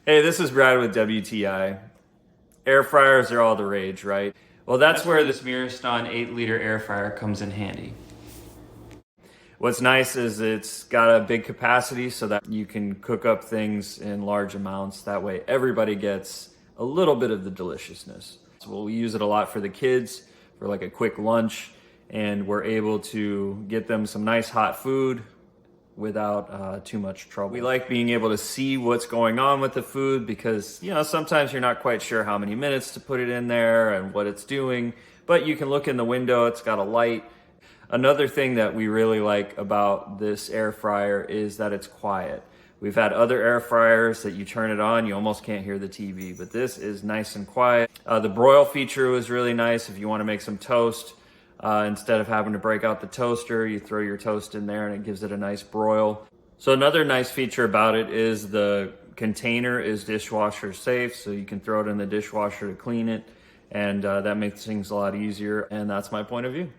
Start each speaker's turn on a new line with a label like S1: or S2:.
S1: Hey, this is Brad with WTI. Air fryers are all the rage, right? Well, that's where this MIRASTON 8-liter air fryer comes in handy. What's nice is it's got a big capacity so that you can cook up things in large amounts. That way everybody gets a little bit of the deliciousness. So we use it a lot for the kids for like a quick lunch, and we're able to get them some nice hot food without too much trouble. We like being able to see what's going on with the food because, sometimes you're not quite sure how many minutes to put it in there and what it's doing, but you can look in the window, it's got a light. Another thing that we really like about this air fryer is that it's quiet. We've had other air fryers that you turn it on, you almost can't hear the TV, but this is nice and quiet. The broil feature was really nice if you want to make some toast. Instead of having to break out the toaster, you throw your toast in there and it gives it a nice broil. So another nice feature about it is the container is dishwasher safe, so you can throw it in the dishwasher to clean it, and that makes things a lot easier, and that's my point of view.